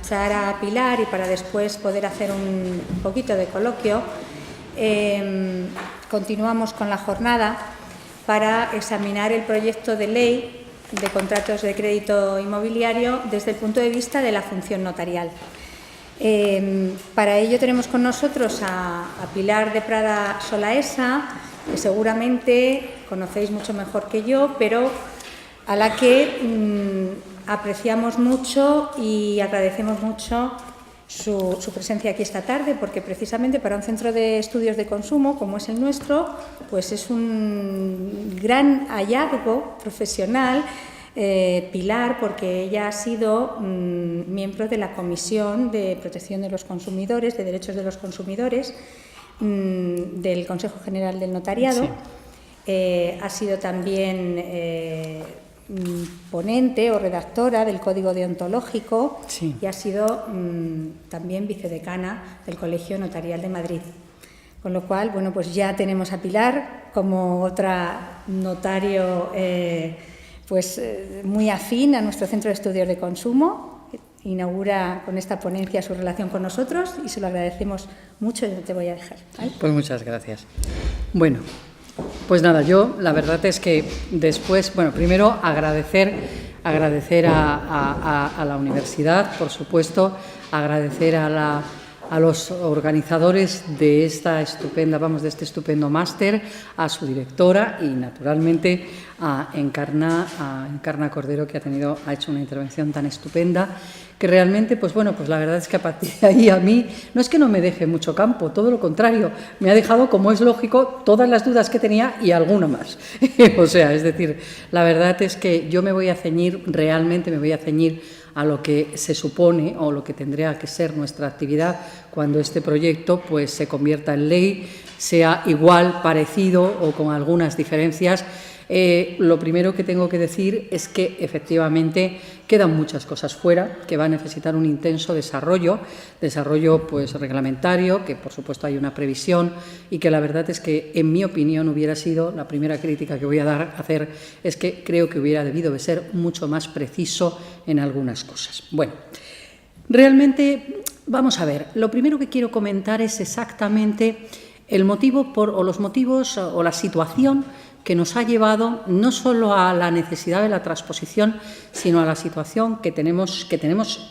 escuchar a Pilar y para después poder hacer un poquito de coloquio, continuamos con la jornada para examinar el proyecto de ley de contratos de crédito inmobiliario desde el punto de vista de la función notarial. Para ello tenemos con nosotros a Pilar de Prada Solaesa, que seguramente conocéis mucho mejor que yo, pero a la que apreciamos mucho y agradecemos mucho su presencia aquí esta tarde, porque precisamente para un centro de estudios de consumo como es el nuestro, pues es un gran hallazgo profesional, Pilar, porque ella ha sido miembro de la Comisión de Protección de los Consumidores, de Derechos de los Consumidores, del Consejo General del Notariado. Sí. Ha sido también ponente o redactora del Código Deontológico. Sí. Y ha sido también vicedecana del Colegio Notarial de Madrid. Con lo cual, bueno, pues ya tenemos a Pilar como otra notario muy afín a nuestro Centro de Estudios de Consumo. Inaugura con esta ponencia su relación con nosotros y se lo agradecemos mucho y te voy a dejar. ¿Vale? Pues muchas gracias. Bueno, pues nada, yo la verdad es que después, bueno, primero agradecer a la universidad, por supuesto, agradecer a los organizadores de esta estupenda, de este estupendo máster, a su directora y naturalmente a Encarna Cordero, que ha hecho una intervención tan estupenda, que realmente, pues bueno, pues la verdad es que a partir de ahí a mí no es que no me deje mucho campo, todo lo contrario, me ha dejado, como es lógico, todas las dudas que tenía y alguna más. O sea, es decir, la verdad es que yo me voy a ceñir a lo que se supone o lo que tendría que ser nuestra actividad cuando este proyecto pues se convierta en ley, sea igual, parecido o con algunas diferencias. Lo primero que tengo que decir es que efectivamente quedan muchas cosas fuera, que va a necesitar un intenso desarrollo pues reglamentario, que por supuesto hay una previsión y que la verdad es que en mi opinión hubiera sido, la primera crítica que voy a hacer es que creo que hubiera debido de ser mucho más preciso en algunas cosas. Bueno, realmente vamos a ver, lo primero que quiero comentar es exactamente el motivo los motivos o la situación que nos ha llevado no solo a la necesidad de la transposición, sino a la situación que tenemos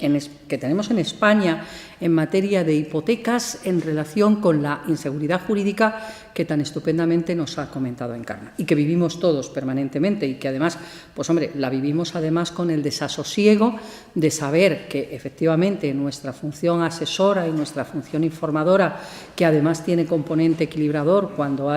en España en materia de hipotecas en relación con la inseguridad jurídica que tan estupendamente nos ha comentado Encarna y que vivimos todos permanentemente y que además, pues hombre, la vivimos además con el desasosiego de saber que efectivamente nuestra función asesora y nuestra función informadora, que además tiene componente equilibrador cuando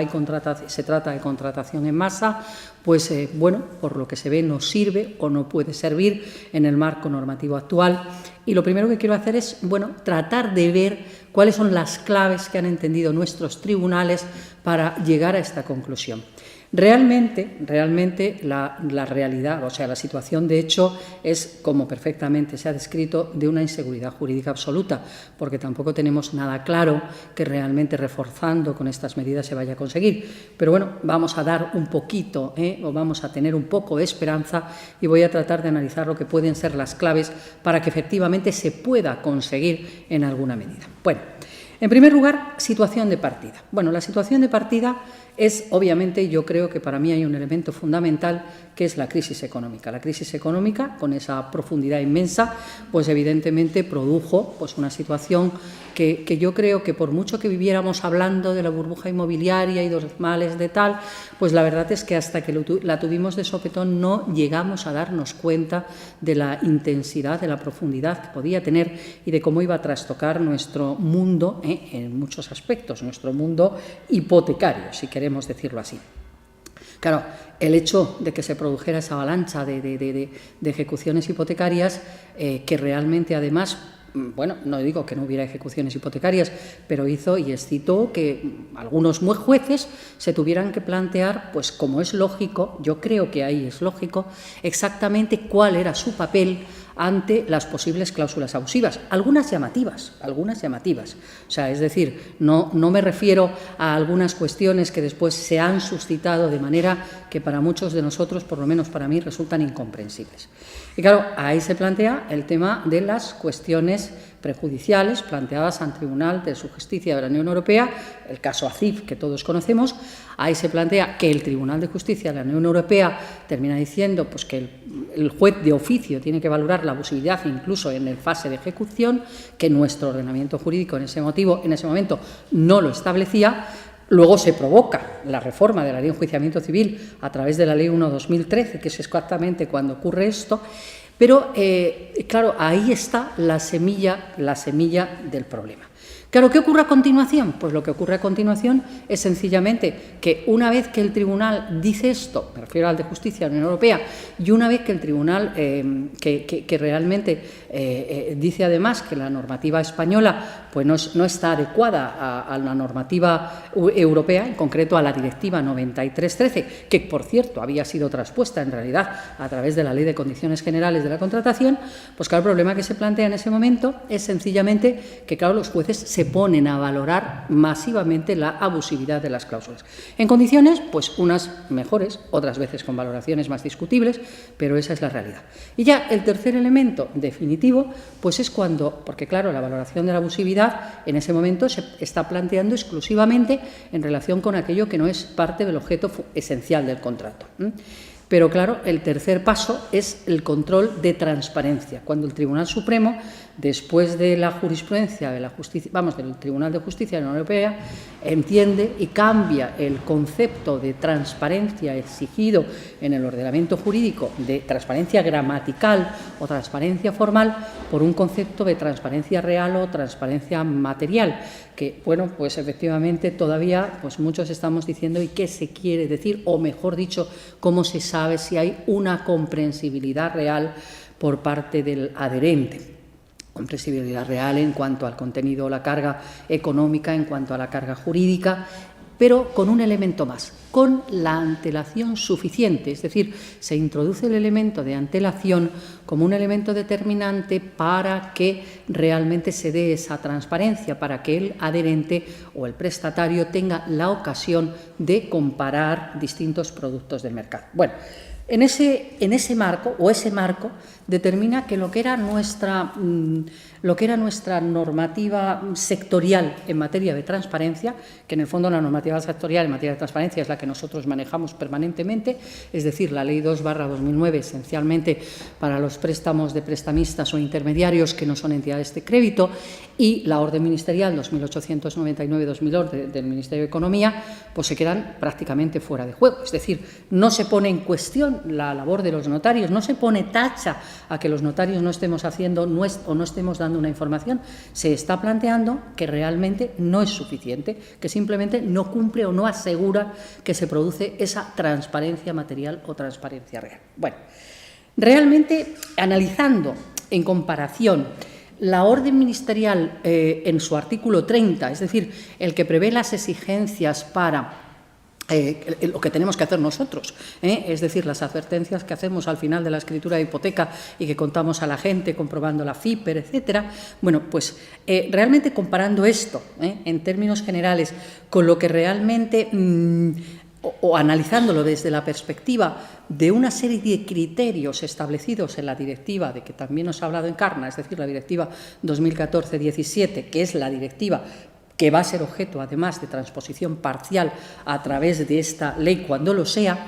se trata de contratación en masa, pues bueno, por lo que se ve no sirve o no puede servir en el marco normativo actual. Y lo primero que quiero hacer es, bueno, tratar de ver cuáles son las claves que han entendido nuestros tribunales para llegar a esta conclusión. Realmente la realidad, o sea, la situación de hecho es, como perfectamente se ha descrito, de una inseguridad jurídica absoluta, porque tampoco tenemos nada claro que realmente reforzando con estas medidas se vaya a conseguir. Pero bueno, vamos a dar un poquito, o vamos a tener un poco de esperanza y voy a tratar de analizar lo que pueden ser las claves para que efectivamente se pueda conseguir en alguna medida. Bueno, en primer lugar, situación de partida. Bueno, la situación de partida es, obviamente, yo creo que para mí hay un elemento fundamental que es la crisis económica. La crisis económica, con esa profundidad inmensa, pues evidentemente produjo pues una situación que yo creo que por mucho que viviéramos hablando de la burbuja inmobiliaria y de los males de tal, pues la verdad es que hasta que la tuvimos de sopetón no llegamos a darnos cuenta de la intensidad, de la profundidad que podía tener y de cómo iba a trastocar nuestro mundo en muchos aspectos, nuestro mundo hipotecario, si queremos decirlo así. Claro, el hecho de que se produjera esa avalancha de ejecuciones hipotecarias que realmente además, bueno, no digo que no hubiera ejecuciones hipotecarias, pero hizo y excitó que algunos jueces se tuvieran que plantear, pues como es lógico, yo creo que ahí es lógico, exactamente cuál era su papel ante las posibles cláusulas abusivas, algunas llamativas. O sea, es decir, no me refiero a algunas cuestiones que después se han suscitado de manera que para muchos de nosotros, por lo menos para mí, resultan incomprensibles. Y claro, ahí se plantea el tema de las cuestiones prejudiciales planteadas ante el Tribunal de Justicia de la Unión Europea, el caso ACIF que todos conocemos. Ahí se plantea que el Tribunal de Justicia de la Unión Europea termina diciendo pues, que el juez de oficio tiene que valorar la abusividad incluso en la fase de ejecución, que nuestro ordenamiento jurídico en ese momento no lo establecía. Luego se provoca la reforma de la Ley de Enjuiciamiento Civil a través de la Ley 1/2013, que es exactamente cuando ocurre esto. Pero, claro, ahí está la semilla del problema. Claro, ¿qué ocurre a continuación? Pues lo que ocurre a continuación es sencillamente que una vez que el Tribunal dice esto, me refiero al de Justicia de la Unión Europea, y una vez que el Tribunal que realmente dice además que la normativa española pues no está adecuada a la normativa europea, en concreto a la Directiva 93/13, que por cierto había sido traspuesta en realidad a través de la Ley de Condiciones Generales de la Contratación, pues claro, el problema que se plantea en ese momento es sencillamente que, claro, los jueces se ponen a valorar masivamente la abusividad de las cláusulas. En condiciones, pues unas mejores, otras veces con valoraciones más discutibles, pero esa es la realidad. Y ya el tercer elemento definitivo, pues es cuando, porque claro, la valoración de la abusividad en ese momento se está planteando exclusivamente en relación con aquello que no es parte del objeto esencial del contrato. Pero claro, el tercer paso es el control de transparencia. Cuando el Tribunal Supremo, después de la jurisprudencia de la justicia, del Tribunal de Justicia de la Unión Europea, entiende y cambia el concepto de transparencia exigido en el ordenamiento jurídico, de transparencia gramatical o transparencia formal, por un concepto de transparencia real o transparencia material, que, bueno, pues efectivamente todavía pues muchos estamos diciendo ¿y qué se quiere decir? O mejor dicho, ¿cómo se sabe si hay una comprensibilidad real por parte del adherente? Comprensibilidad real en cuanto al contenido o la carga económica, en cuanto a la carga jurídica, pero con un elemento más, con la antelación suficiente, es decir, se introduce el elemento de antelación como un elemento determinante para que realmente se dé esa transparencia, para que el adherente o el prestatario tenga la ocasión de comparar distintos productos del mercado. Bueno, en ese marco, o ese marco, determina que lo que era nuestra normativa sectorial en materia de transparencia, que en el fondo la normativa sectorial en materia de transparencia es la que nosotros manejamos permanentemente, es decir, la Ley 2/2009, esencialmente para los préstamos de prestamistas o intermediarios que no son entidades de crédito, y la Orden Ministerial 2899-2008 del Ministerio de Economía, pues se quedan prácticamente fuera de juego. Es decir, no se pone en cuestión la labor de los notarios, no se pone tacha a que los notarios no estemos haciendo o no estemos dando una información. Se está planteando que realmente no es suficiente, que simplemente no cumple o no asegura que se produce esa transparencia material o transparencia real. Bueno, realmente analizando en comparación la orden ministerial en su artículo 30, es decir, el que prevé las exigencias para lo que tenemos que hacer nosotros, es decir, las advertencias que hacemos al final de la escritura de hipoteca y que contamos a la gente comprobando la FIPER, etcétera. Bueno, pues realmente comparando esto en términos generales con lo que realmente o analizándolo desde la perspectiva de una serie de criterios establecidos en la directiva de que también nos ha hablado Encarna, es decir, la directiva 2014-17, que es la directiva que va a ser objeto, además, de transposición parcial a través de esta ley cuando lo sea.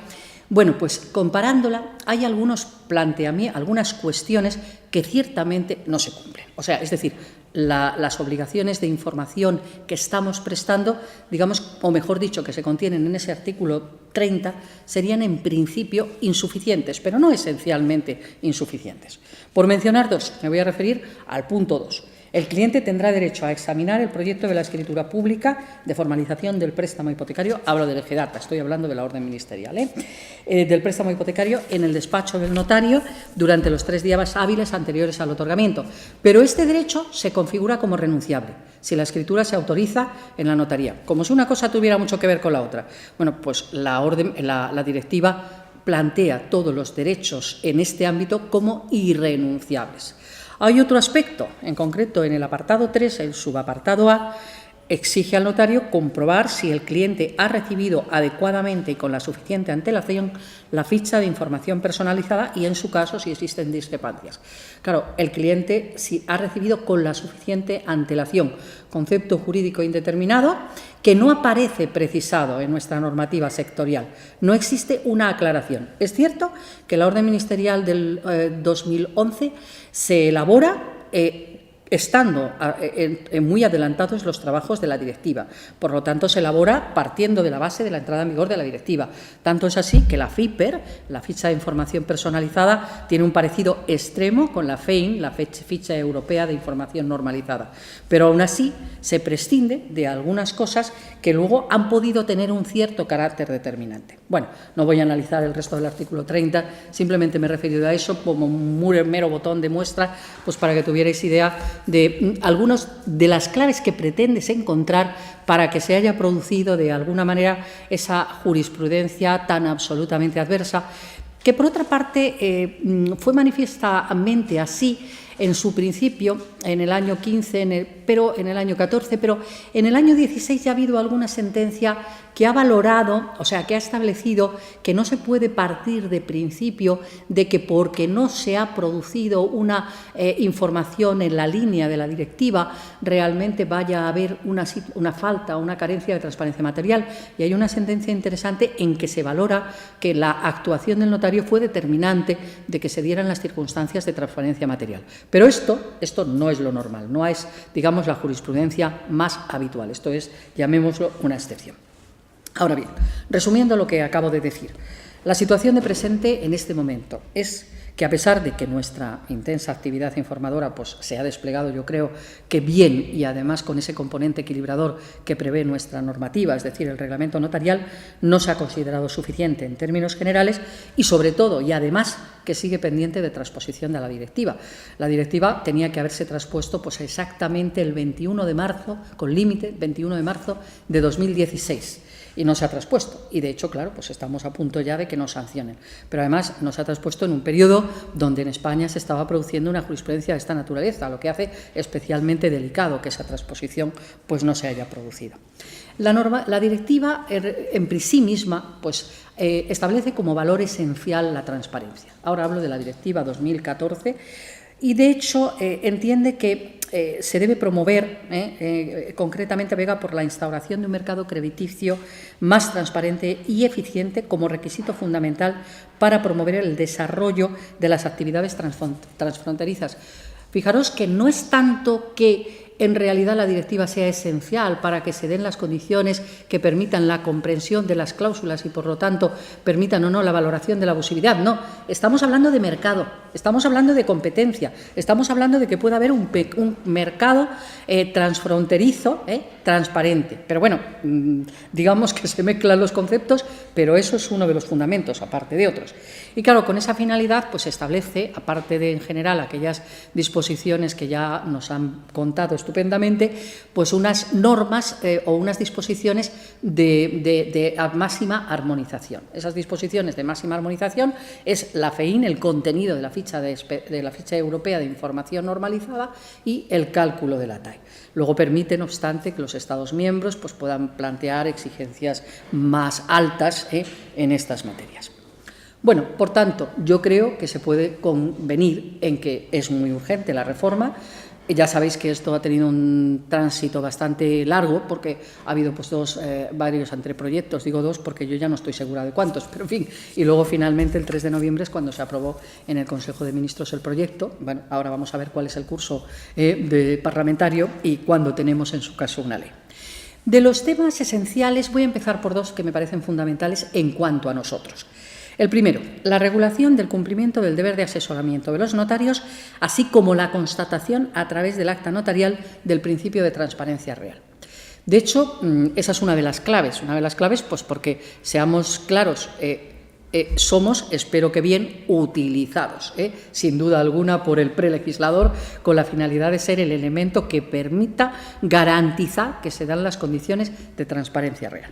Bueno, pues comparándola, hay algunos planteamientos, algunas cuestiones que ciertamente no se cumplen. O sea, es decir, las obligaciones de información que estamos prestando, digamos, o mejor dicho, que se contienen en ese artículo 30, serían en principio insuficientes, pero no esencialmente insuficientes. Por mencionar dos, me voy a referir al punto 2. El cliente tendrá derecho a examinar el proyecto de la escritura pública de formalización del préstamo hipotecario, hablo del EGEDATA, estoy hablando de la orden ministerial, del préstamo hipotecario en el despacho del notario durante los 3 días hábiles anteriores al otorgamiento. Pero este derecho se configura como renunciable si la escritura se autoriza en la notaría. Como si una cosa tuviera mucho que ver con la otra. Bueno, pues la directiva plantea todos los derechos en este ámbito como irrenunciables. Hay otro aspecto, en concreto en el apartado 3, el subapartado A, exige al notario comprobar si el cliente ha recibido adecuadamente y con la suficiente antelación la ficha de información personalizada y, en su caso, si existen discrepancias. Claro, el cliente si ha recibido con la suficiente antelación, concepto jurídico indeterminado que no aparece precisado en nuestra normativa sectorial. No existe una aclaración. Es cierto que la orden ministerial del 2011 se elabora estando muy adelantados los trabajos de la directiva. Por lo tanto, se elabora partiendo de la base de la entrada en vigor de la directiva. Tanto es así que la FIPER, la ficha de información personalizada, tiene un parecido extremo con la FEIN, la ficha europea de información normalizada. Pero aún así se prescinde de algunas cosas que luego han podido tener un cierto carácter determinante. Bueno, no voy a analizar el resto del artículo 30, simplemente me he referido a eso como un mero botón de muestra, pues para que tuvierais idea de algunas de las claves que pretendes encontrar para que se haya producido de alguna manera esa jurisprudencia tan absolutamente adversa, que por otra parte fue manifiestamente así en su principio, en el año 15, pero en el año 14, pero en el año 16 ya ha habido alguna sentencia que ha valorado, o sea, que ha establecido que no se puede partir de principio de que porque no se ha producido una información en la línea de la directiva, realmente vaya a haber una falta, una carencia de transparencia material. Y hay una sentencia interesante en que se valora que la actuación del notario fue determinante de que se dieran las circunstancias de transparencia material. Pero esto no es lo normal, no es, digamos, la jurisprudencia más habitual. Esto es, llamémoslo, una excepción. Ahora bien, resumiendo lo que acabo de decir, la situación de presente en este momento es que, a pesar de que nuestra intensa actividad informadora pues, se ha desplegado, yo creo que bien, y además con ese componente equilibrador que prevé nuestra normativa, es decir, el reglamento notarial, no se ha considerado suficiente en términos generales y, sobre todo, y además, que sigue pendiente de transposición de la directiva. La directiva tenía que haberse traspuesto pues, exactamente el 21 de marzo, con límite 21 de marzo de 2016. Y no se ha traspuesto. Y, de hecho, claro, pues estamos a punto ya de que nos sancionen. Pero, además, no se ha traspuesto en un periodo donde en España se estaba produciendo una jurisprudencia de esta naturaleza, lo que hace especialmente delicado que esa transposición pues, no se haya producido. La directiva, en sí misma, pues, establece como valor esencial la transparencia. Ahora hablo de la directiva 2014 y, de hecho, entiende que se debe promover, concretamente vega por la instauración de un mercado crediticio más transparente y eficiente como requisito fundamental para promover el desarrollo de las actividades transfronterizas. Fijaros que no es tanto que en realidad la directiva sea esencial para que se den las condiciones que permitan la comprensión de las cláusulas y, por lo tanto, permitan o no la valoración de la abusividad. No, estamos hablando de mercado, estamos hablando de competencia, estamos hablando de que pueda haber un mercado transfronterizo, transparente. Pero bueno, digamos que se mezclan los conceptos, pero eso es uno de los fundamentos, aparte de otros. Y claro, con esa finalidad pues se establece, aparte de en general aquellas disposiciones que ya nos han contado estupendamente, pues unas normas o unas disposiciones de máxima armonización. Esas disposiciones de máxima armonización es la FEIN, el contenido de la ficha europea de información normalizada, y el cálculo de la TAE. Luego permite, no obstante, que los Estados miembros pues, puedan plantear exigencias más altas en estas materias. Bueno, por tanto, yo creo que se puede convenir en que es muy urgente la reforma. Ya sabéis que esto ha tenido un tránsito bastante largo porque ha habido pues varios anteproyectos, digo dos porque yo ya no estoy segura de cuántos, pero en fin, y luego finalmente el 3 de noviembre es cuando se aprobó en el Consejo de Ministros el proyecto. Bueno, ahora vamos a ver cuál es el curso parlamentario y cuándo tenemos en su caso una ley. De los temas esenciales voy a empezar por dos que me parecen fundamentales en cuanto a nosotros. El primero, la regulación del cumplimiento del deber de asesoramiento de los notarios, así como la constatación a través del acta notarial del principio de transparencia real. De hecho, esa es una de las claves pues porque, seamos claros, somos, espero que bien, utilizados, sin duda alguna, por el prelegislador, con la finalidad de ser el elemento que permita garantizar que se dan las condiciones de transparencia real.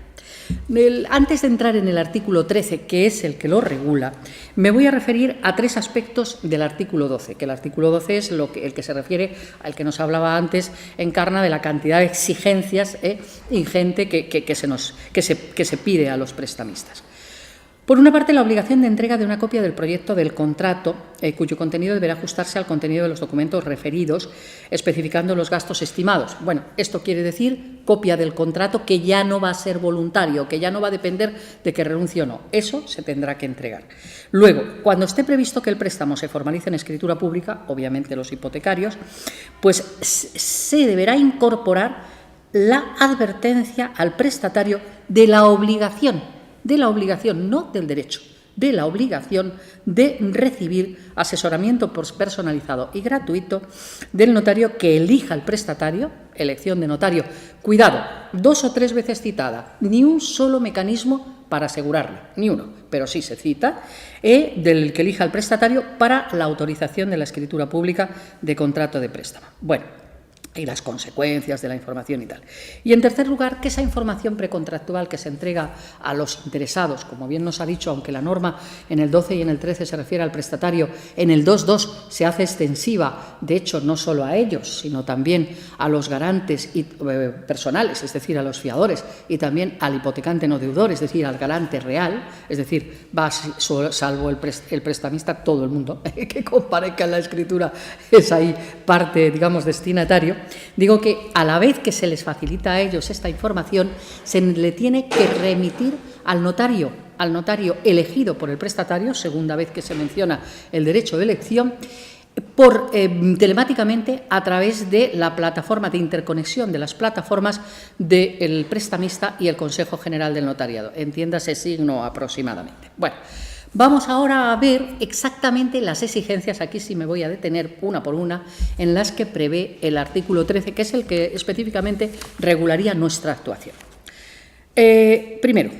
Antes de entrar en el artículo 13, que es el que lo regula, me voy a referir a 3 aspectos del artículo 12, que el artículo 12 es el que se refiere al que nos hablaba antes, Encarna, de la cantidad de exigencias ingente que se pide a los prestamistas. Por una parte, la obligación de entrega de una copia del proyecto del contrato, cuyo contenido deberá ajustarse al contenido de los documentos referidos, especificando los gastos estimados. Bueno, esto quiere decir copia del contrato que ya no va a ser voluntario, que ya no va a depender de que renuncie o no. Eso se tendrá que entregar. Luego, cuando esté previsto que el préstamo se formalice en escritura pública, obviamente los hipotecarios, pues se deberá incorporar la advertencia al prestatario de la obligación, no del derecho, de la obligación de recibir asesoramiento personalizado y gratuito del notario que elija el prestatario, elección de notario. Cuidado, 2 o 3 veces citada, ni un solo mecanismo para asegurarlo, ni uno, pero sí se cita, del que elija el prestatario para la autorización de la escritura pública de contrato de préstamo. Bueno, y las consecuencias de la información y tal. Y, en tercer lugar, que esa información precontractual que se entrega a los interesados, como bien nos ha dicho, aunque la norma en el 12 y en el 13 se refiere al prestatario, en el 2.2 se hace extensiva, de hecho, no solo a ellos, sino también a los garantes personales, es decir, a los fiadores, y también al hipotecante no deudor, es decir, al garante real, es decir, va salvo el prestamista, todo el mundo que comparezca en la escritura es ahí parte, digamos, destinatario. Digo que a la vez que se les facilita a ellos esta información, se le tiene que remitir al notario elegido por el prestatario, segunda vez que se menciona el derecho de elección, telemáticamente a través de la plataforma de interconexión de las plataformas del prestamista y el Consejo General del Notariado. Entiéndase signo aproximadamente. Bueno, vamos ahora a ver exactamente las exigencias, aquí sí me voy a detener una por una, en las que prevé el artículo 13, que es el que específicamente regularía nuestra actuación. Primero,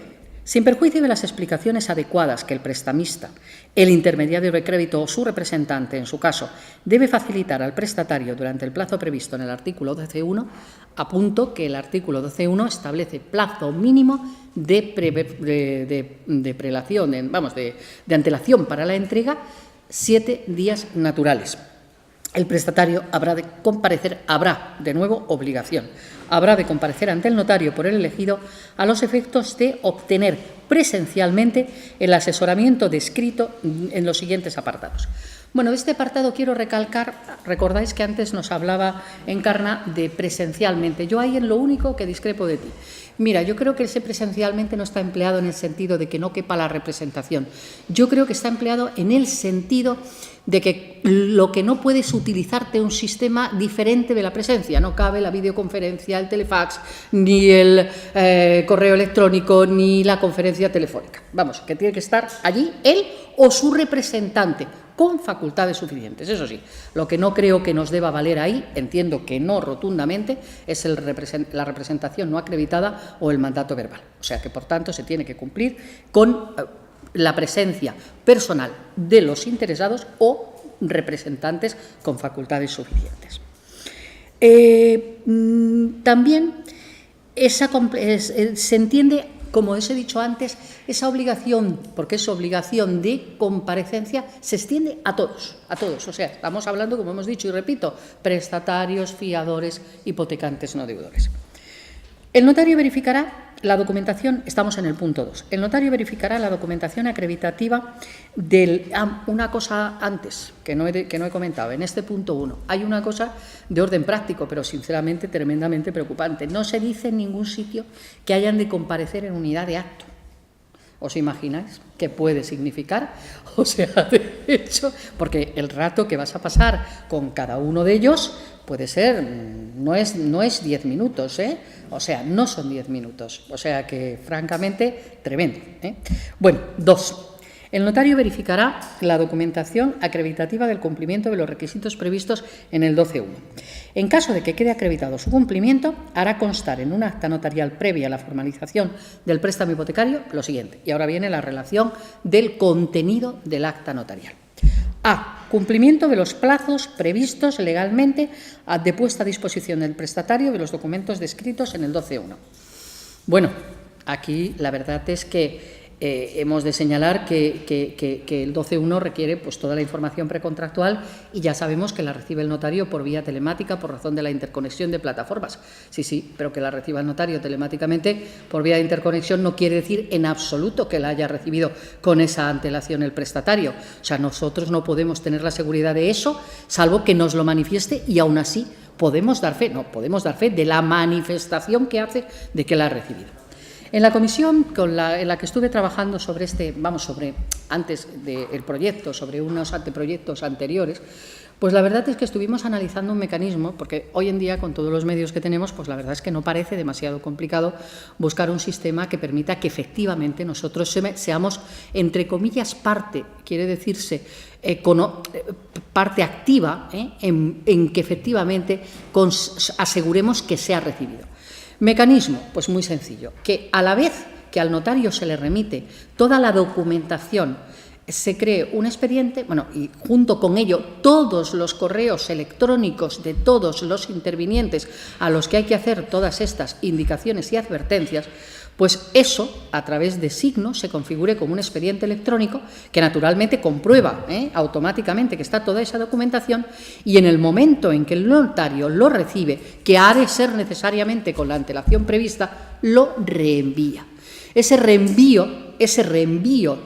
sin perjuicio de las explicaciones adecuadas que el prestamista, el intermediario de crédito o su representante, en su caso, debe facilitar al prestatario durante el plazo previsto en el artículo 12.1, apunto que el artículo 12.1 establece plazo mínimo de antelación para la entrega, 7 días naturales. El prestatario habrá de comparecer ante el notario por él elegido a los efectos de obtener presencialmente el asesoramiento descrito en los siguientes apartados. Bueno, de este apartado quiero recalcar, recordáis que antes nos hablaba Encarna de presencialmente. Yo ahí en lo único que discrepo de ti. Mira, yo creo que ese presencialmente no está empleado en el sentido de que no quepa la representación. Yo creo que está empleado en el sentido de que lo que no puedes utilizarte un sistema diferente de la presencia. No cabe la videoconferencia, el telefax, ni el correo electrónico, ni la conferencia telefónica. Vamos, que tiene que estar allí él o su representante, con facultades suficientes. Eso sí, lo que no creo que nos deba valer ahí, entiendo que no rotundamente, es la representación no acreditada o el mandato verbal. O sea que, por tanto, se tiene que cumplir con la presencia personal de los interesados o representantes con facultades suficientes. También se entiende, como os he dicho antes, esa obligación, porque es obligación de comparecencia, se extiende a todos. O sea, estamos hablando, como hemos dicho y repito, prestatarios, fiadores, hipotecantes no deudores. El notario verificará la documentación, estamos en el punto 2, el notario verificará la documentación acreditativa una cosa antes, que no he comentado, en este punto 1, hay una cosa de orden práctico, pero sinceramente tremendamente preocupante. No se dice en ningún sitio que hayan de comparecer en unidad de acto. ¿Os imagináis qué puede significar? O sea, de hecho, porque el rato que vas a pasar con cada uno de ellos puede ser, no es 10 minutos, o sea, no son 10 minutos, o sea que, francamente, tremendo. Bueno, 2. El notario verificará la documentación acreditativa del cumplimiento de los requisitos previstos en el 12.1. En caso de que quede acreditado su cumplimiento, hará constar en un acta notarial previa a la formalización del préstamo hipotecario lo siguiente. Y ahora viene la relación del contenido del acta notarial. A. Cumplimiento de los plazos previstos legalmente de puesta a disposición del prestatario de los documentos descritos en el 12.1. Bueno, aquí la verdad es que hemos de señalar que el 12.1 requiere pues, toda la información precontractual y ya sabemos que la recibe el notario por vía telemática por razón de la interconexión de plataformas. Sí, pero que la reciba el notario telemáticamente por vía de interconexión no quiere decir en absoluto que la haya recibido con esa antelación el prestatario. O sea, nosotros no podemos tener la seguridad de eso, salvo que nos lo manifieste y aún así podemos dar fe de la manifestación que hace de que la ha recibido. En la comisión en la que estuve trabajando sobre antes del proyecto, sobre unos anteproyectos anteriores, pues la verdad es que estuvimos analizando un mecanismo, porque hoy en día con todos los medios que tenemos, pues la verdad es que no parece demasiado complicado buscar un sistema que permita que efectivamente nosotros seamos, entre comillas, parte, quiere decirse, parte activa en que efectivamente aseguremos que se ha recibido. Mecanismo, pues muy sencillo, que a la vez que al notario se le remite toda la documentación, se cree un expediente, y junto con ello todos los correos electrónicos de todos los intervinientes a los que hay que hacer todas estas indicaciones y advertencias, pues eso, a través de Signo, se configure como un expediente electrónico que naturalmente comprueba automáticamente que está toda esa documentación y en el momento en que el notario lo recibe, que ha de ser necesariamente con la antelación prevista, lo reenvía. Ese reenvío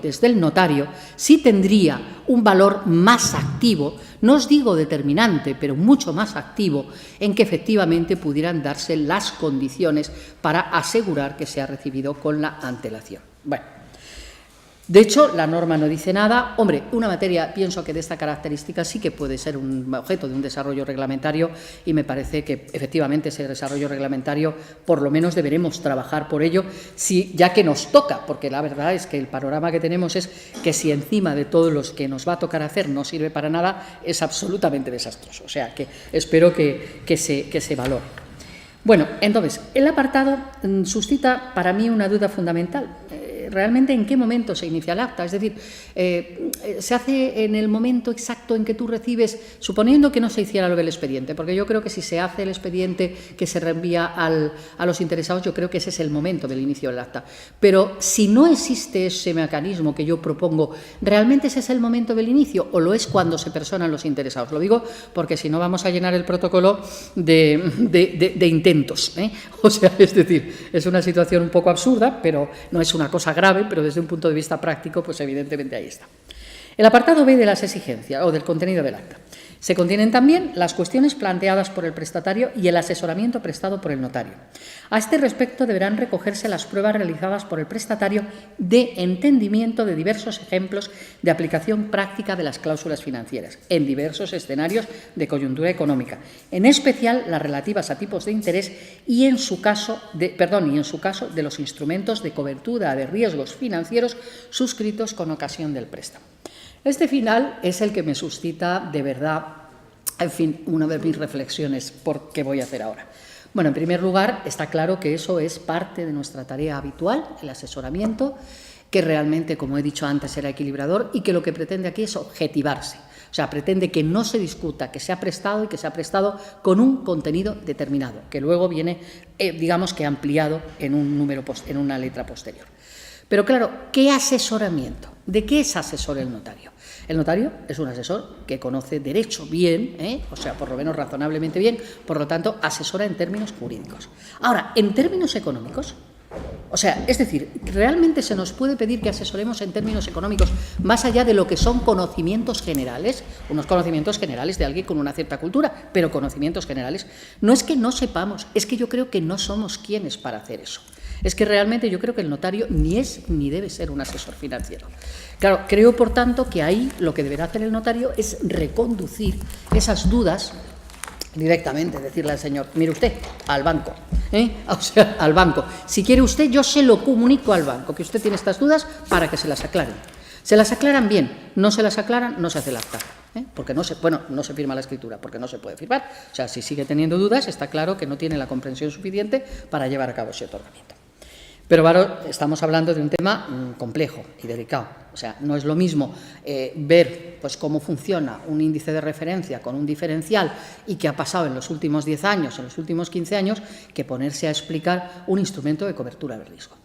desde el notario sí tendría un valor más activo, no os digo determinante, pero mucho más activo, en que efectivamente pudieran darse las condiciones para asegurar que se ha recibido con la antelación. Bueno, de hecho, la norma no dice nada. Hombre, una materia, pienso que de esta característica sí que puede ser un objeto de un desarrollo reglamentario y me parece que efectivamente ese desarrollo reglamentario por lo menos deberemos trabajar por ello, ya que nos toca, porque la verdad es que el panorama que tenemos es que si encima de todos los que nos va a tocar hacer no sirve para nada, es absolutamente desastroso. O sea, que espero que se valore. Bueno, entonces, el apartado suscita para mí una duda fundamental. Realmente en qué momento se inicia el acta, es decir, se hace en el momento exacto en que tú recibes, suponiendo que no se hiciera lo del expediente, porque yo creo que si se hace el expediente que se reenvía a los interesados, yo creo que ese es el momento del inicio del acta. Pero si no existe ese mecanismo que yo propongo, ¿realmente ese es el momento del inicio o lo es cuando se personan los interesados? Lo digo porque si no vamos a llenar el protocolo de intentos, O sea, es decir, es una situación un poco absurda, pero no es una cosa grave, pero desde un punto de vista práctico, pues evidentemente ahí está. El apartado B de las exigencias o del contenido del acta. Se contienen también las cuestiones planteadas por el prestatario y el asesoramiento prestado por el notario. A este respecto deberán recogerse las pruebas realizadas por el prestatario de entendimiento de diversos ejemplos de aplicación práctica de las cláusulas financieras en diversos escenarios de coyuntura económica, en especial las relativas a tipos de interés y en su caso de los instrumentos de cobertura de riesgos financieros suscritos con ocasión del préstamo. Este final es el que me suscita de verdad, en fin, una de mis reflexiones por qué voy a hacer ahora. Bueno, en primer lugar, está claro que eso es parte de nuestra tarea habitual, el asesoramiento, que realmente, como he dicho antes, era equilibrador y que lo que pretende aquí es objetivarse. O sea, pretende que no se discuta, que se ha prestado y que se ha prestado con un contenido determinado, que luego viene, digamos que ampliado en en una letra posterior. Pero claro, ¿qué asesoramiento? ¿De qué es asesor el notario? El notario es un asesor que conoce derecho bien, o sea, por lo menos razonablemente bien, por lo tanto, asesora en términos jurídicos. Ahora, en términos económicos, o sea, es decir, ¿realmente se nos puede pedir que asesoremos en términos económicos más allá de lo que son conocimientos generales? Unos conocimientos generales de alguien con una cierta cultura, pero conocimientos generales. No es que no sepamos, es que yo creo que no somos quienes para hacer eso. Es que realmente yo creo que el notario ni es ni debe ser un asesor financiero. Claro, creo, por tanto, que ahí lo que deberá hacer el notario es reconducir esas dudas directamente, decirle al señor, mire usted, al banco, o sea, al banco. Si quiere usted, yo se lo comunico al banco, que usted tiene estas dudas para que se las aclaren. Se las aclaran bien, no se las aclaran, no se hace el acta. Porque no se firma la escritura, porque no se puede firmar. O sea, si sigue teniendo dudas, está claro que no tiene la comprensión suficiente para llevar a cabo ese otorgamiento. Pero estamos hablando de un tema complejo y delicado. O sea, no es lo mismo ver pues, cómo funciona un índice de referencia con un diferencial y qué ha pasado en los últimos 10 años, en los últimos 15 años, que ponerse a explicar un instrumento de cobertura de riesgo,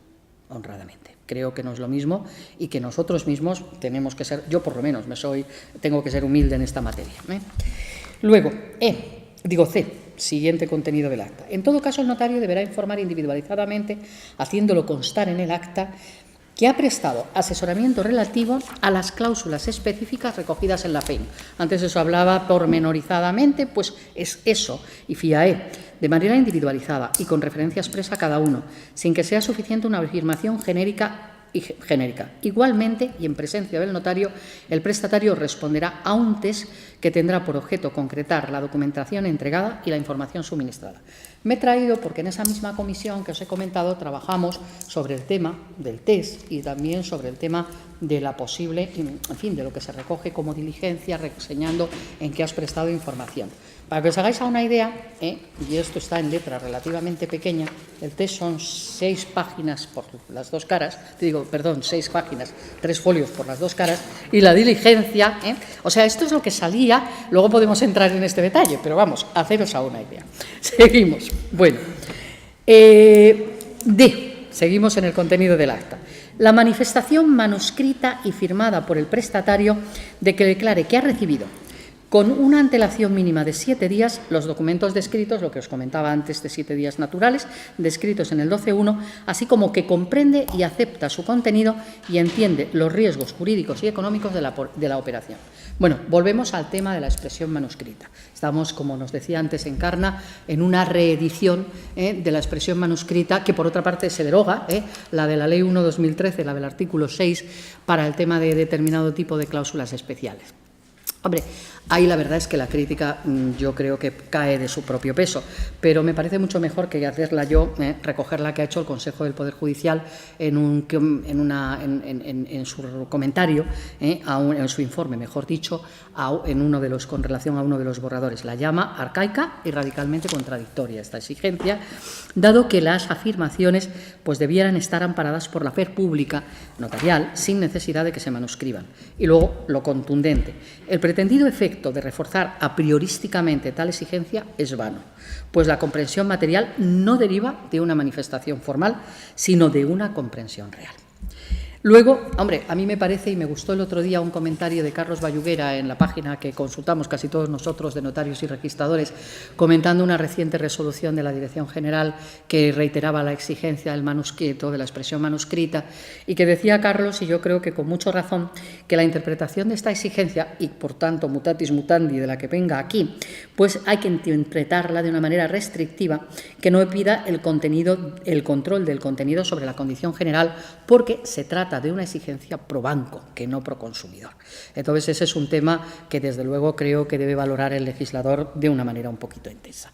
honradamente. Creo que no es lo mismo y que nosotros mismos tenemos que ser, yo por lo menos tengo que ser humilde en esta materia. Luego, C, siguiente contenido del acta. En todo caso, el notario deberá informar individualizadamente, haciéndolo constar en el acta, que ha prestado asesoramiento relativo a las cláusulas específicas recogidas en la PEN. Antes eso hablaba pormenorizadamente, pues es eso, y FIAE, de manera individualizada y con referencia expresa a cada uno, sin que sea suficiente una afirmación genérica. Igualmente, y en presencia del notario, el prestatario responderá a un test que tendrá por objeto concretar la documentación entregada y la información suministrada. Me he traído porque en esa misma comisión que os he comentado trabajamos sobre el tema del test y también sobre el tema de la posible, en fin, de lo que se recoge como diligencia, reseñando en qué has prestado información. Para que os hagáis una idea, y esto está en letra relativamente pequeña, el test son 6 páginas por las dos caras, 6 páginas, 3 folios por las dos caras, y la diligencia, o sea, esto es lo que salía, luego podemos entrar en este detalle, pero vamos, haceros una idea. Seguimos. Bueno, seguimos en el contenido del acta. La manifestación manuscrita y firmada por el prestatario de que declare que ha recibido con una antelación mínima de 7 días los documentos descritos, lo que os comentaba antes de 7 días naturales, descritos en el 12.1, así como que comprende y acepta su contenido y entiende los riesgos jurídicos y económicos de la operación. Bueno, volvemos al tema de la expresión manuscrita. Estamos, como nos decía antes Encarna, en una reedición de la expresión manuscrita, que por otra parte se deroga, la de la Ley 1/2013, la del artículo 6, para el tema de determinado tipo de cláusulas especiales. Hombre, ahí la verdad es que la crítica yo creo que cae de su propio peso, pero me parece mucho mejor que hacerla yo, recoger la que ha hecho el Consejo del Poder Judicial en su comentario, en su informe, mejor dicho, con relación a uno de los borradores. La llama arcaica y radicalmente contradictoria esta exigencia, dado que las afirmaciones pues debieran estar amparadas por la fe pública notarial sin necesidad de que se manuscriban. Y luego lo contundente. El pretendido efecto de reforzar a priorísticamente tal exigencia es vano, pues la comprensión material no deriva de una manifestación formal, sino de una comprensión real. Luego, hombre, a mí me parece, y me gustó el otro día un comentario de Carlos Bayuguera en la página que consultamos casi todos nosotros de notarios y registradores, comentando una reciente resolución de la Dirección General que reiteraba la exigencia del manuscrito, de la expresión manuscrita, y que decía Carlos, y yo creo que con mucha razón, que la interpretación de esta exigencia, y por tanto mutatis mutandi de la que venga aquí, pues hay que interpretarla de una manera restrictiva, que no pida el control del contenido sobre la condición general, porque se trata de una exigencia pro banco, que no pro consumidor. Entonces, ese es un tema que, desde luego, creo que debe valorar el legislador de una manera un poquito intensa.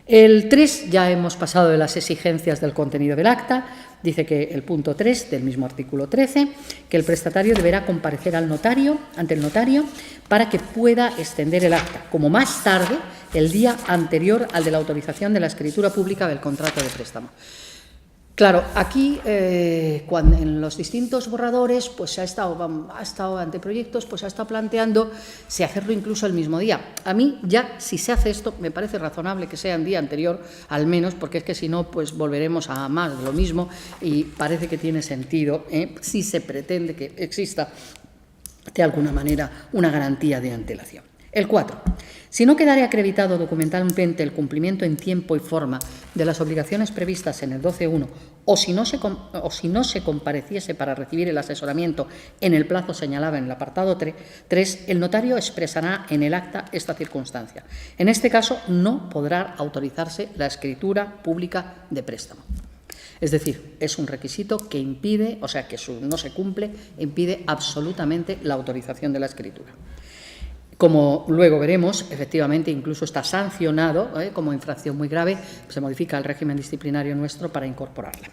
El 3, ya hemos pasado de las exigencias del contenido del acta, dice que el punto 3 del mismo artículo 13, que el prestatario deberá comparecer ante el notario para que pueda extender el acta, como más tarde, el día anterior al de la autorización de la escritura pública del contrato de préstamo. Claro, aquí cuando en los distintos borradores pues se ha estado anteproyectos, pues se ha estado planteando si hacerlo incluso el mismo día. A mí ya, si se hace esto, me parece razonable que sea en día anterior, al menos, porque es que si no, pues volveremos a más de lo mismo y parece que tiene sentido si se pretende que exista de alguna manera una garantía de antelación. El 4. Si no quedare acreditado documentalmente el cumplimiento en tiempo y forma de las obligaciones previstas en el 12.1 o si no se compareciese para recibir el asesoramiento en el plazo señalado en el apartado 3, el notario expresará en el acta esta circunstancia. En este caso, no podrá autorizarse la escritura pública de préstamo. Es decir, es un requisito que impide, o sea, que no se cumple, impide absolutamente la autorización de la escritura. Como luego veremos, efectivamente, incluso está sancionado como infracción muy grave, se modifica el régimen disciplinario nuestro para incorporarla.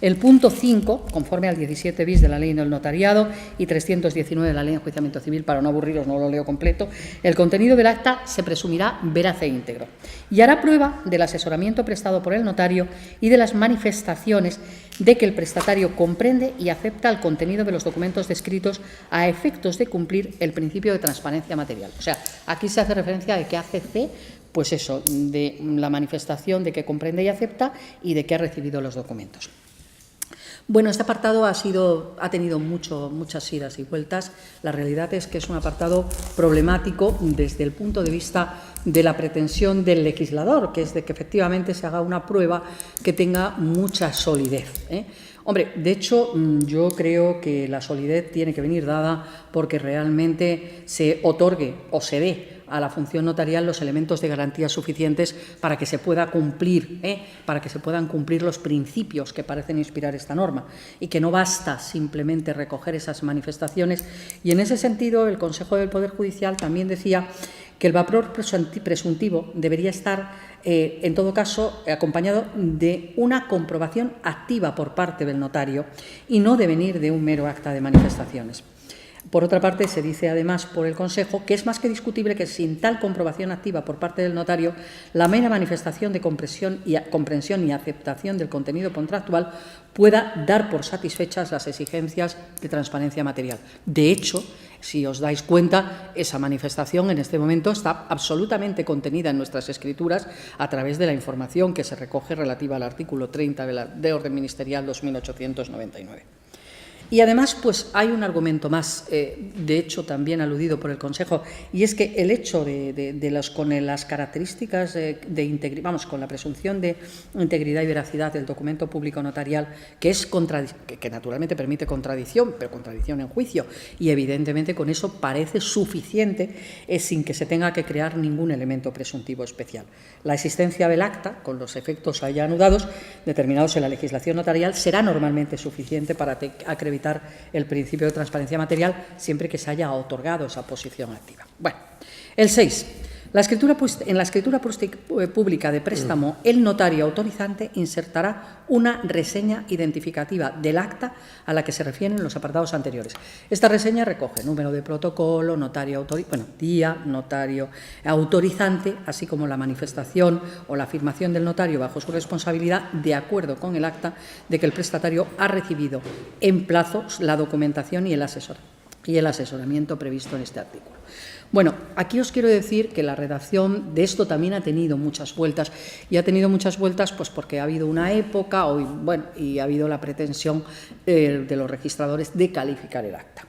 El punto 5, conforme al 17 bis de la Ley del Notariado y 319 de la Ley de Enjuiciamiento Civil, para no aburriros, no lo leo completo, el contenido del acta se presumirá veraz e íntegro y hará prueba del asesoramiento prestado por el notario y de las manifestaciones de que el prestatario comprende y acepta el contenido de los documentos descritos a efectos de cumplir el principio de transparencia material. O sea, aquí se hace referencia de que ACC, pues eso, de la manifestación de que comprende y acepta y de que ha recibido los documentos. Bueno, este apartado ha tenido muchas idas y vueltas. La realidad es que es un apartado problemático desde el punto de vista de la pretensión del legislador, que es de que efectivamente se haga una prueba que tenga mucha solidez, ¿eh? Hombre, de hecho, yo creo que la solidez tiene que venir dada porque realmente se otorgue o se dé a la función notarial los elementos de garantía suficientes para que se pueda cumplir, para que se puedan cumplir los principios que parecen inspirar esta norma y que no basta simplemente recoger esas manifestaciones. Y en ese sentido, el Consejo del Poder Judicial también decía que el vapor presuntivo debería estar, en todo caso, acompañado de una comprobación activa por parte del notario y no de venir de un mero acta de manifestaciones. Por otra parte, se dice además por el Consejo que es más que discutible que sin tal comprobación activa por parte del notario, la mera manifestación de comprensión y aceptación del contenido contractual pueda dar por satisfechas las exigencias de transparencia material. De hecho, si os dais cuenta, esa manifestación en este momento está absolutamente contenida en nuestras escrituras a través de la información que se recoge relativa al artículo 30 de Orden Ministerial 2899. Y además, pues hay un argumento más, de hecho también aludido por el Consejo, y es que el hecho con las características de integridad, vamos, con la presunción de integridad y veracidad del documento público notarial, que naturalmente permite contradicción, pero contradicción en juicio, y evidentemente con eso parece suficiente sin que se tenga que crear ningún elemento presuntivo especial. La existencia del acta, con los efectos allá anudados, determinados en la legislación notarial, será normalmente suficiente para acreditar el principio de transparencia material siempre que se haya otorgado esa posición activa. Bueno, el 6. En la escritura pública de préstamo, el notario autorizante insertará una reseña identificativa del acta a la que se refieren los apartados anteriores. Esta reseña recoge número de protocolo, día, notario autorizante, así como la manifestación o la afirmación del notario bajo su responsabilidad, de acuerdo con el acta, de que el prestatario ha recibido en plazo la documentación y el asesoramiento previsto en este artículo. Bueno, aquí os quiero decir que la redacción de esto también ha tenido muchas vueltas, y ha tenido muchas vueltas pues porque ha habido una época y ha habido la pretensión de los registradores de calificar el acta.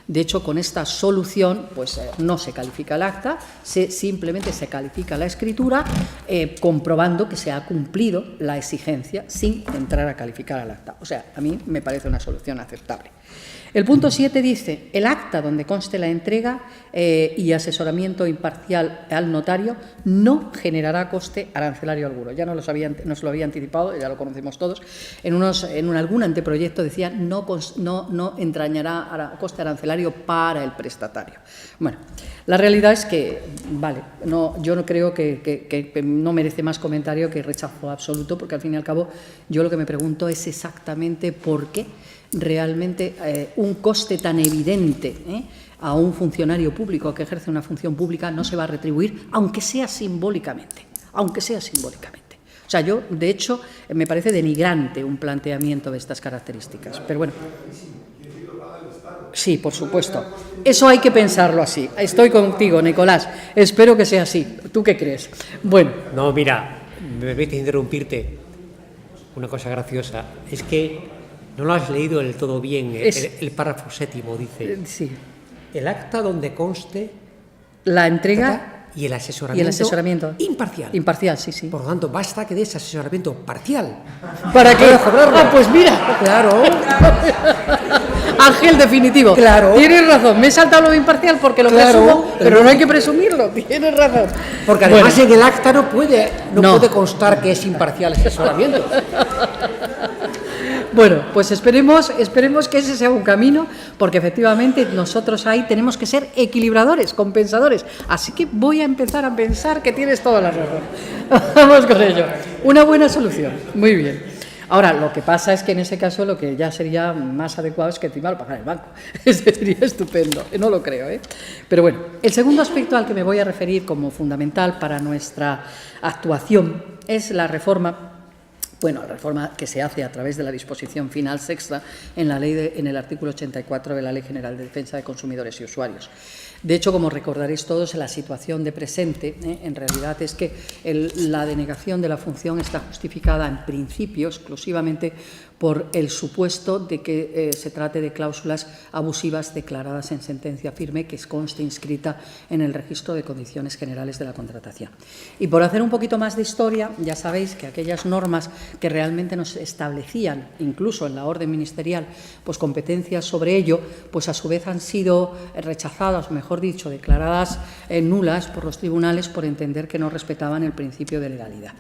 De hecho, con esta solución pues no se califica el acta, simplemente se califica la escritura, comprobando que se ha cumplido la exigencia sin entrar a calificar el acta. O sea, a mí me parece una solución aceptable. El punto 7 dice: el acta donde conste la entrega y asesoramiento imparcial al notario no generará coste arancelario alguno. Ya nos lo había anticipado, ya lo conocemos todos. En algún anteproyecto decía no entrañará coste arancelario para el prestatario. Bueno, la realidad es que, yo no creo que no merece más comentario que rechazo absoluto, porque al fin y al cabo yo lo que me pregunto es exactamente por qué realmente un coste tan evidente a un funcionario público que ejerce una función pública no se va a retribuir, aunque sea simbólicamente. O sea, yo, de hecho, me parece denigrante un planteamiento de estas características. Pero bueno. Sí, por supuesto. Eso hay que pensarlo así. Estoy contigo, Nicolás. Espero que sea así. ¿Tú qué crees? Bueno. No, mira, me permite interrumpirte. Una cosa graciosa. Es que no lo has leído del todo bien. El párrafo 7 dice: sí. El acta donde conste la entrega y el asesoramiento imparcial. Imparcial, sí. Por lo tanto, basta que des asesoramiento parcial. ¿Para qué? Pues mira. Claro. Ángel definitivo. Claro. Tienes razón. Me he saltado lo de imparcial porque lo presumo, pero no hay que presumirlo. Tienes razón. Porque además en el acta no puede constar que es imparcial el asesoramiento. Bueno, pues esperemos que ese sea un camino, porque efectivamente nosotros ahí tenemos que ser equilibradores, compensadores. Así que voy a empezar a pensar que tienes toda la razón. Vamos con ello. Una buena solución. Muy bien. Ahora, lo que pasa es que en ese caso lo que ya sería más adecuado es que encima lo pagara el banco. Ese sería estupendo, no lo creo, ¿eh? Pero bueno, el segundo aspecto al que me voy a referir como fundamental para nuestra actuación es la reforma. Bueno, la reforma que se hace a través de la disposición final sexta en el artículo 84 de la Ley General de Defensa de Consumidores y Usuarios. De hecho, como recordaréis todos, la situación de presente, en realidad, es que la denegación de la función está justificada en principio exclusivamente por el supuesto de que se trate de cláusulas abusivas declaradas en sentencia firme que conste inscrita en el registro de condiciones generales de la contratación. Y por hacer un poquito más de historia, ya sabéis que aquellas normas que realmente nos establecían, incluso en la orden ministerial, pues competencias sobre ello, pues a su vez han sido rechazadas, mejor dicho, declaradas nulas por los tribunales por entender que no respetaban el principio de legalidad.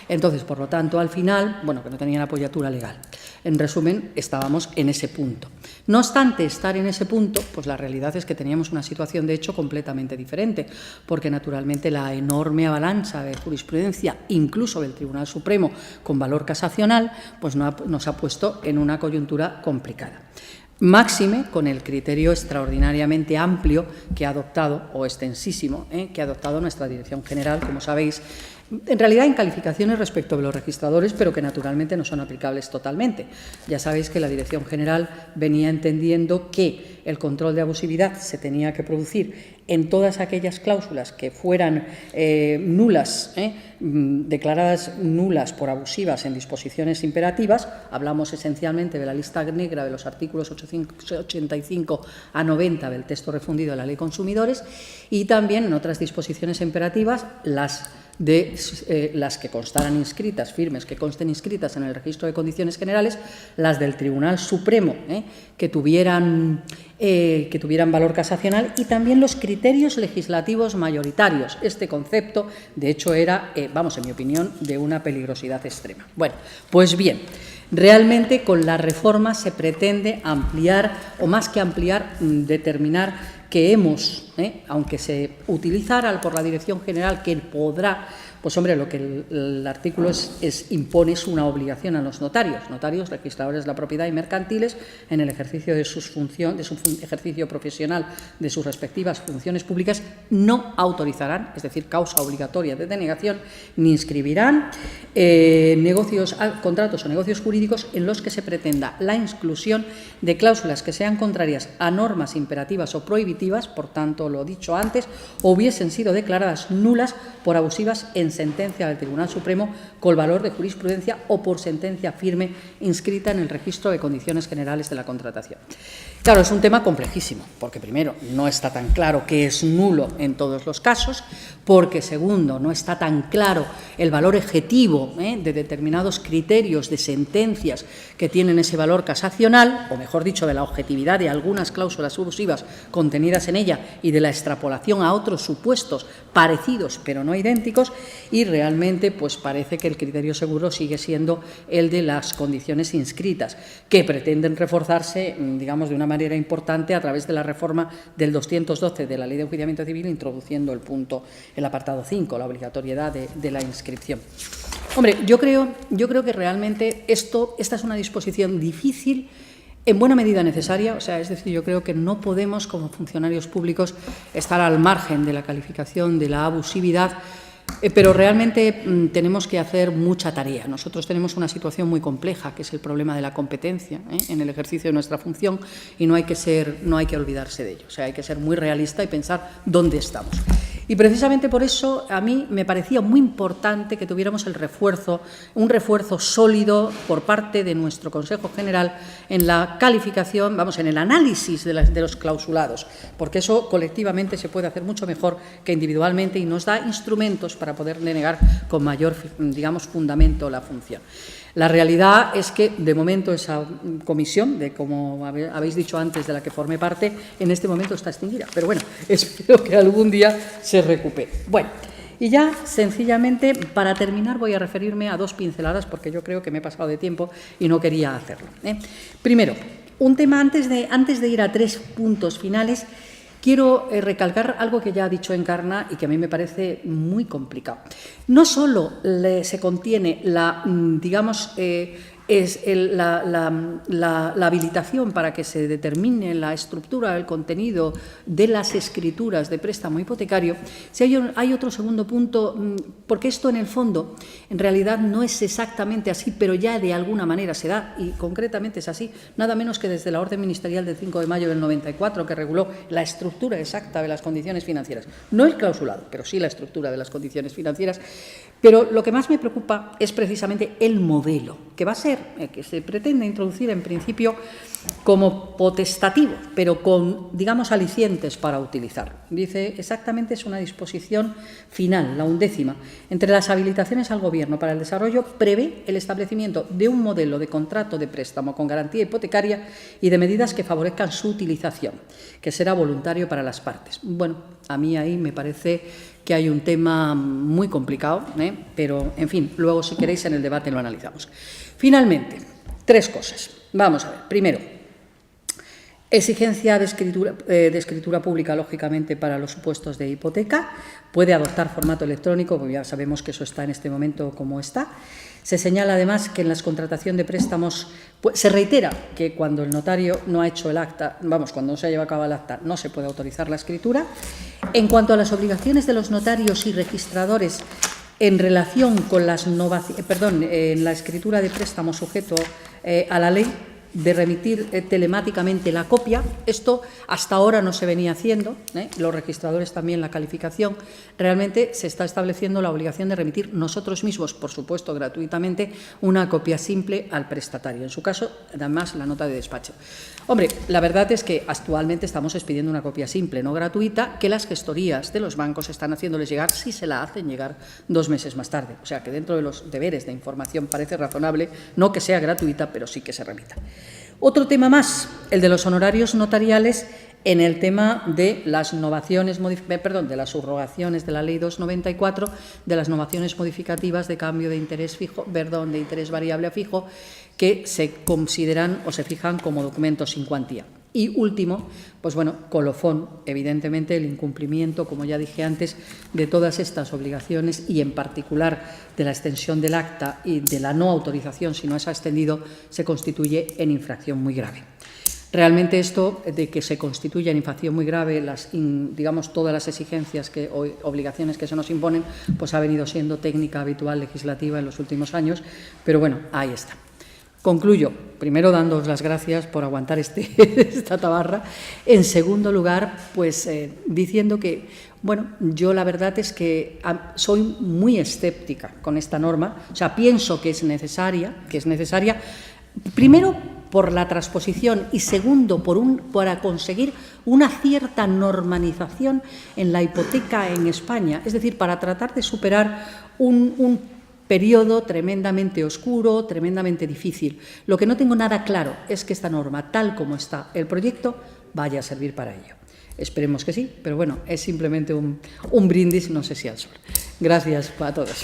Entonces, por lo tanto, al final, bueno, que no tenían apoyatura legal. En resumen, estábamos en ese punto. No obstante estar en ese punto, pues la realidad es que teníamos una situación, de hecho, completamente diferente, porque naturalmente la enorme avalancha de jurisprudencia, incluso del Tribunal Supremo, con valor casacional, pues nos ha puesto en una coyuntura complicada. Máxime con el criterio extraordinariamente amplio que ha adoptado, o extensísimo, que ha adoptado nuestra Dirección General, como sabéis, en realidad en calificaciones respecto de los registradores, pero que naturalmente no son aplicables totalmente. Ya sabéis que la Dirección General venía entendiendo que el control de abusividad se tenía que producir en todas aquellas cláusulas que fueran nulas, declaradas nulas por abusivas en disposiciones imperativas. Hablamos esencialmente de la lista negra de los artículos 85 a 90 del texto refundido de la Ley de Consumidores, y también en otras disposiciones imperativas las que constaran inscritas, firmes, que consten inscritas en el registro de condiciones generales, las del Tribunal Supremo, que tuvieran valor casacional, y también los criterios legislativos mayoritarios. Este concepto, de hecho, era, en mi opinión, de una peligrosidad extrema. Bueno, pues bien, realmente con la reforma se pretende ampliar, o más que ampliar, determinar que hemos, aunque se utilizara por la Dirección General, que podrá, pues hombre, lo que el artículo impone es una obligación a los notarios, registradores de la propiedad y mercantiles, en el ejercicio de su ejercicio profesional, de sus respectivas funciones públicas, no autorizarán, es decir, causa obligatoria de denegación, ni inscribirán contratos o negocios jurídicos en los que se pretenda la inclusión de cláusulas que sean contrarias a normas imperativas o prohibitivas, por tanto, lo dicho antes, o hubiesen sido declaradas nulas por abusivas en sentencia del Tribunal Supremo con valor de jurisprudencia o por sentencia firme inscrita en el registro de condiciones generales de la contratación. Claro, es un tema complejísimo, porque primero, no está tan claro qué es nulo en todos los casos, porque segundo, no está tan claro el valor objetivo de determinados criterios de sentencias que tienen ese valor casacional, o mejor dicho, de la objetividad de algunas cláusulas abusivas contenidas en ella y de la extrapolación a otros supuestos parecidos pero no idénticos, y realmente pues parece que el criterio seguro sigue siendo el de las condiciones inscritas, que pretenden reforzarse, digamos, de una manera importante a través de la reforma del 212 de la Ley de Enjuiciamiento Civil, introduciendo el apartado 5, la obligatoriedad de la inscripción. Hombre, yo creo que realmente esta es una disposición difícil, en buena medida necesaria, es decir, yo creo que no podemos, como funcionarios públicos, estar al margen de la calificación de la abusividad, pero realmente tenemos que hacer mucha tarea. Nosotros tenemos una situación muy compleja, que es el problema de la competencia en el ejercicio de nuestra función, y no hay que olvidarse de ello. Hay que ser muy realista y pensar dónde estamos. Y precisamente por eso a mí me parecía muy importante que tuviéramos un refuerzo sólido por parte de nuestro Consejo General en la calificación, en el análisis de los clausulados, porque eso colectivamente se puede hacer mucho mejor que individualmente y nos da instrumentos para poder denegar con mayor, fundamento la función. La realidad es que, de momento, esa comisión, como habéis dicho antes, de la que formé parte, en este momento está extinguida. Pero bueno, espero que algún día se recupere. Bueno, y ya, sencillamente, para terminar, voy a referirme a dos pinceladas, porque yo creo que me he pasado de tiempo y no quería hacerlo. Primero, un tema antes de ir a 3 puntos finales. Quiero recalcar algo que ya ha dicho Encarna y que a mí me parece muy complicado. No solo se contiene es la habilitación para que se determine la estructura, el contenido de las escrituras de préstamo hipotecario, si hay otro segundo punto, porque esto en el fondo en realidad no es exactamente así, pero ya de alguna manera se da, y concretamente es así, nada menos que desde la orden ministerial del 5 de mayo del 94, que reguló la estructura exacta de las condiciones financieras, no el clausulado, pero sí la estructura de las condiciones financieras. Pero lo que más me preocupa es precisamente el modelo, que va a ser, que se pretende introducir en principio como potestativo, pero con, digamos, alicientes para utilizar. Dice exactamente, es una disposición final, la 11ª. Entre las habilitaciones al Gobierno para el desarrollo prevé el establecimiento de un modelo de contrato de préstamo con garantía hipotecaria y de medidas que favorezcan su utilización, que será voluntario para las partes. Bueno, a mí ahí me parece que hay un tema muy complicado, pero, en fin, luego, si queréis, en el debate lo analizamos. Finalmente, 3 cosas. Vamos a ver. Primero, exigencia de escritura pública, lógicamente, para los supuestos de hipoteca. Puede adoptar formato electrónico, porque ya sabemos que eso está en este momento como está. Se señala, además, que en la contratación de préstamos se reitera que cuando el notario no ha hecho el acta, cuando no se ha llevado a cabo el acta, no se puede autorizar la escritura. En cuanto a las obligaciones de los notarios y registradores en relación con en la escritura de préstamo sujeto a la ley, de remitir telemáticamente la copia. Esto hasta ahora no se venía haciendo, los registradores también la calificación. Realmente se está estableciendo la obligación de remitir nosotros mismos, por supuesto gratuitamente, una copia simple al prestatario. En su caso, además, la nota de despacho. Hombre, la verdad es que actualmente estamos expidiendo una copia simple, no gratuita, que las gestorías de los bancos están haciéndoles llegar, si se la hacen llegar 2 meses más tarde. O sea que dentro de los deberes de información parece razonable, no que sea gratuita, pero sí que se remita. Otro tema más, el de los honorarios notariales en el tema de las de las subrogaciones de la Ley 294, de las novaciones modificativas de cambio de interés fijo, de interés variable a fijo, que se consideran o se fijan como documentos sin cuantía. Y último, colofón, evidentemente, el incumplimiento, como ya dije antes, de todas estas obligaciones y, en particular, de la extensión del acta y de la no autorización, si no es extendido, se constituye en infracción muy grave. Realmente esto de que se constituya en infracción muy grave todas las exigencias o obligaciones que se nos imponen, pues ha venido siendo técnica habitual legislativa en los últimos años, pero bueno, ahí está. Concluyo, primero dándoos las gracias por aguantar esta tabarra. En segundo lugar, diciendo que, yo la verdad es que soy muy escéptica con esta norma. O sea, pienso que es necesaria, primero por la transposición y segundo para conseguir una cierta normalización en la hipoteca en España, es decir, para tratar de superar un periodo tremendamente oscuro, tremendamente difícil. Lo que no tengo nada claro es que esta norma, tal como está el proyecto, vaya a servir para ello. Esperemos que sí, pero es simplemente un brindis, no sé si al sol. Gracias a todos.